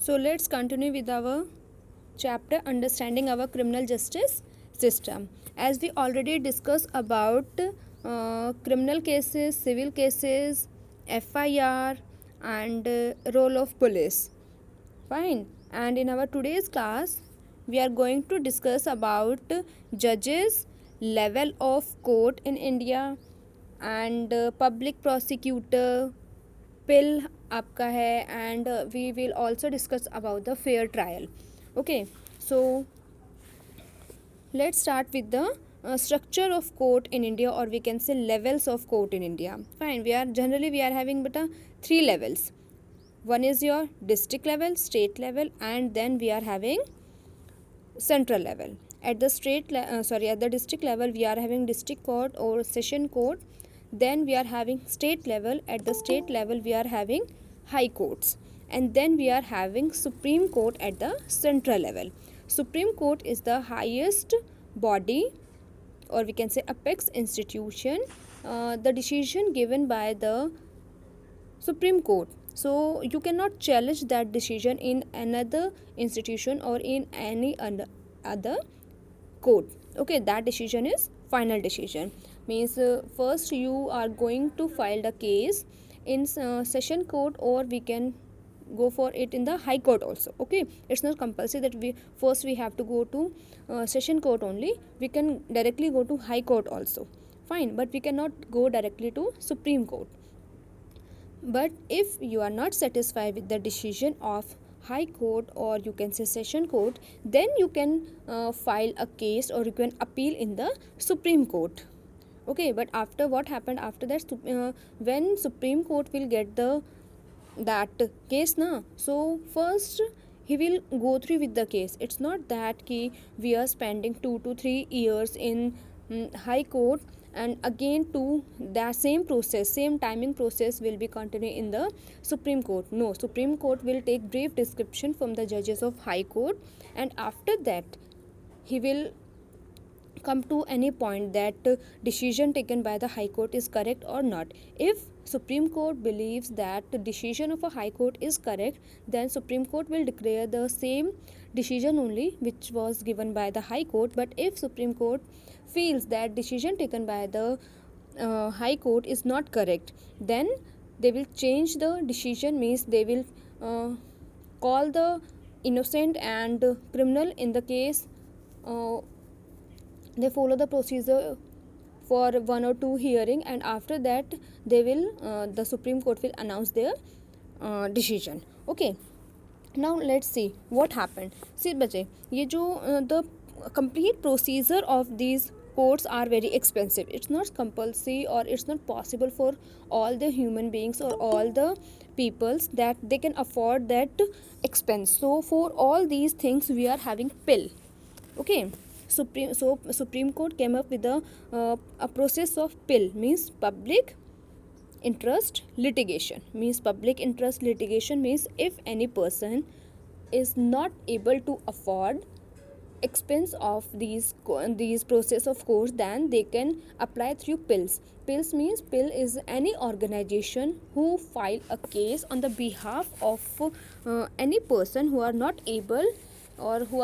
So let's continue with our chapter understanding our criminal justice system. As we already discussed about criminal cases, civil cases, FIR, and role of police. Fine. And in our today's class, we are going to discuss about judges, level of court in India, and public prosecutor, pill आपका है, and we will also discuss about the fair trial. Okay, so let's start with the structure of court in India, or we can say levels of court in India. Fine, we are having beta three levels. One is your district level, state level, and then we are having central level. At the at the district level, we are having district court or session court. Then we are having state level. At the state level, we are having high courts, and then we are having Supreme Court at the central level. Supreme Court is the highest body, or we can say apex institution. The decision given by the Supreme Court. So you cannot challenge that decision in another institution or in any other court. Okay, that decision is final decision. Means first you are going to file the case in session court, or we can go for it in the high court also. Okay, it's not compulsory that we have to go to session court only. We can directly go to high court also. Fine, but we cannot go directly to Supreme Court. But if you are not satisfied with the decision of high court, or you can say session court, then you can file a case, or you can appeal in the Supreme Court. Okay, but after what happened after that, when Supreme Court will get that case na, so first he will go through with the case. It's not that we are spending 2 to 3 years in high court, and again to that same timing process will be continued in the Supreme Court. No, Supreme Court will take brief description from the judges of high court, and after that he will come to any point that decision taken by the high court is correct or not. If Supreme Court believes that the decision of a high court is correct, then Supreme Court will declare the same decision only which was given by the high court. But if Supreme Court feels that decision taken by the high court is not correct, then they will change the decision. Means they will call the innocent and criminal in the case. They follow the procedure for 1 or 2 hearing, and after that they will the Supreme Court will announce their decision. Okay, now let's see what happened. See बच्चे, ये जो the complete procedure of these courts are very expensive. It's not compulsory, or it's not possible for all the human beings or all the peoples that they can afford that expense. So for all these things we are having pill. Okay, Supreme Court came up with a process of pill, means public interest litigation. Means public interest litigation means if any person is not able to afford expense of these process of course, then they can apply through pills. Pills means pill is any organization who file a case on the behalf of any person who are not able, or who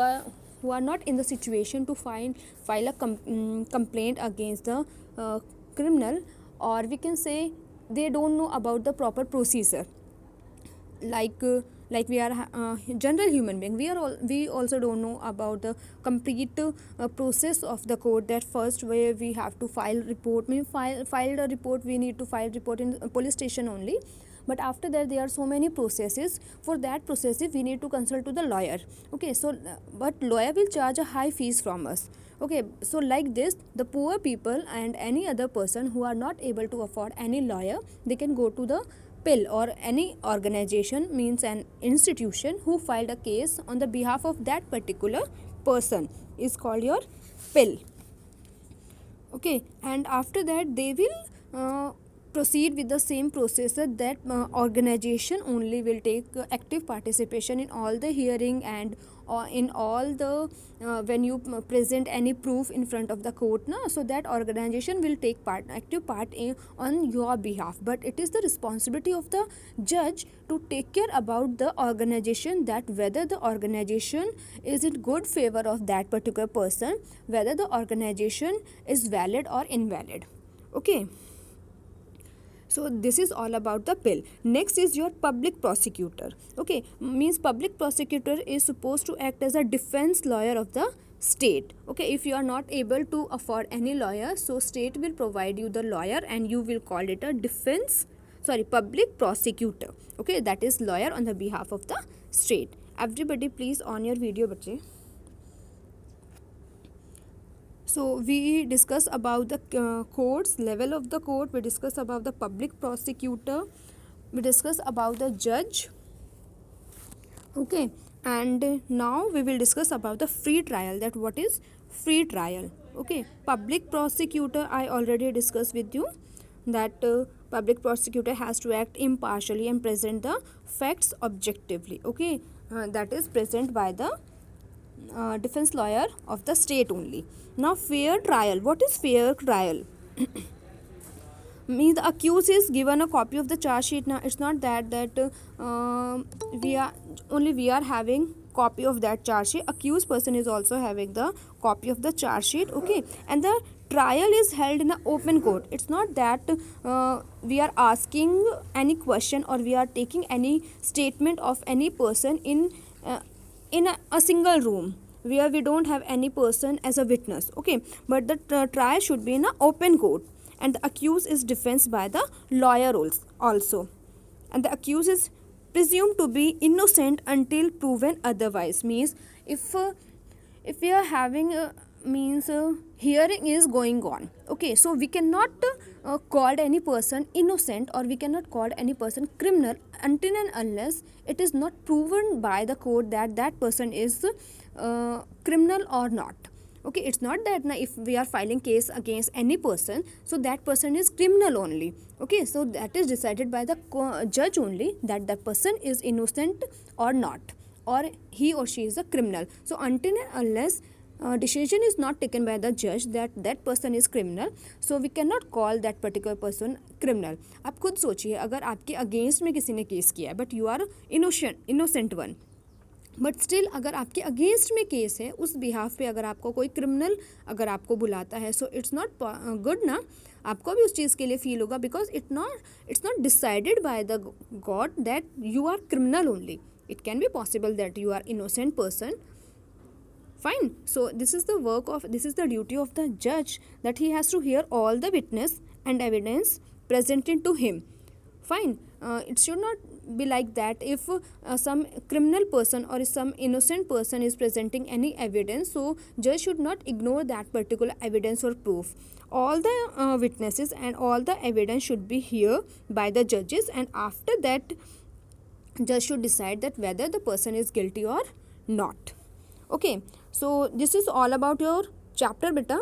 are not in the situation to file a complaint against the criminal, or we can say they don't know about the proper procedure. Like we are general human being, we also don't know about the complete process of the court. That first way we have to file report, file a report, we need to file report in police station only. But after that there are so many processes. For that processes we need to consult to the lawyer. Okay, so but lawyer will charge a high fees from us. Okay, so like this, the poor people and any other person who are not able to afford any lawyer, they can go to the pill, or any organization, means an institution who filed a case on the behalf of that particular person, is called your pill. Okay, and after that they will proceed with the same procedure, that organization only will take active participation in all the hearing and in all the when you present any proof in front of the court na, so that organization will take active part on your behalf. But it is the responsibility of the judge to take care about the organization, that whether the organization is in good favor of that particular person, whether the organization is valid or invalid. Okay, so this is all about the bill. Next is your public prosecutor. Okay, means public prosecutor is supposed to act as a defense lawyer of the state. Okay, if you are not able to afford any lawyer, so state will provide you the lawyer and you will call it a public prosecutor. Okay, that is lawyer on the behalf of the state. Everybody please on your video bache. So we discuss about the courts, level of the court, we discuss about the public prosecutor, we discuss about the judge. Okay, and now we will discuss about the free trial, that what is free trial. Okay, public prosecutor I already discussed with you, that public prosecutor has to act impartially and present the facts objectively. Okay, that is present by the defense lawyer of the state only. Now fair trial, what is fair trial? Means the accused is given a copy of the charge sheet. Now it's not that we are having copy of that charge sheet, accused person is also having the copy of the charge sheet. Okay, and the trial is held in an open court. It's not that we are asking any question or we are taking any statement of any person in a single room where we don't have any person as a witness. Okay, but the trial should be in an open court, and the accused is defensed by the lawyer also, and the accused is presumed to be innocent until proven otherwise. Means if we are having hearing is going on. Okay, so we cannot call any person innocent or we cannot call any person criminal until and unless it is not proven by the court that that person is criminal or not. Okay, it's not that if we are filing case against any person, so that person is criminal only. Okay, so that is decided by the judge only, that that person is innocent or not, or he or she is a criminal. So until and unless decision is not taken by the judge that that person is criminal, so we cannot call that particular person criminal. आप खुद सोचिए, अगर आपके against में किसी ने case किया है but you are innocent one, but still अगर आपके अगेंस्ट में केस है, उस बिहाफ पे अगर आपको कोई क्रिमिनल अगर आपको बुलाता है, सो इट्स नॉट गुड ना, आपको भी उस चीज़ के लिए फील होगा, because it's not decided by the god that you are criminal only. It can be possible that you are innocent person. Fine. So this is the duty of the judge, that he has to hear all the witness and evidence presented to him. Fine. It should not be like that. If some criminal person or some innocent person is presenting any evidence, so judge should not ignore that particular evidence or proof. All the witnesses and all the evidence should be heard by the judges, and after that judge should decide that whether the person is guilty or not. Okay, so this is all about your chapter beta,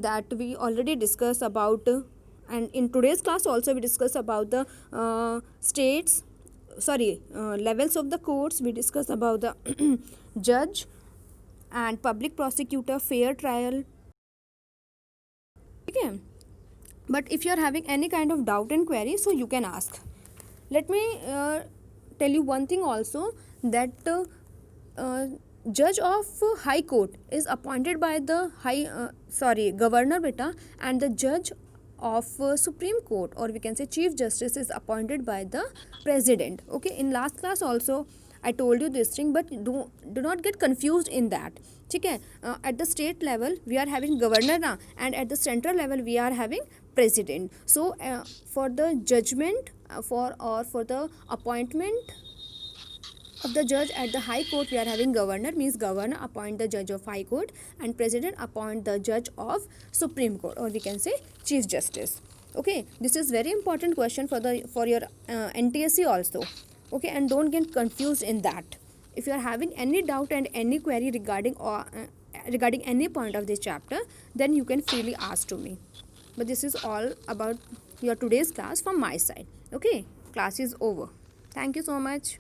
that we already discussed about, and in today's class also we discuss about the levels of the courts. We discuss about the judge and public prosecutor, fair trial. Okay, but if you are having any kind of doubt and query, so you can ask. Let me tell you one thing also, that judge of high court is appointed by the governor beta, and the judge of Supreme Court, or we can say Chief Justice, is appointed by the president. Okay, in last class also I told you this thing, but do not get confused in that. Okay, at the state level we are having governor na, and at the central level we are having president. So for the judgment for the appointment of the judge at the high court, we are having governor, means governor appoint the judge of high court, and president appoint the judge of Supreme Court, or we can say Chief Justice. Okay, this is very important question for your NTSC also. Okay, and don't get confused in that. If you are having any doubt and any query regarding any point of this chapter, then you can freely ask to me. But this is all about your today's class from my side. Okay, class is over. Thank you so much.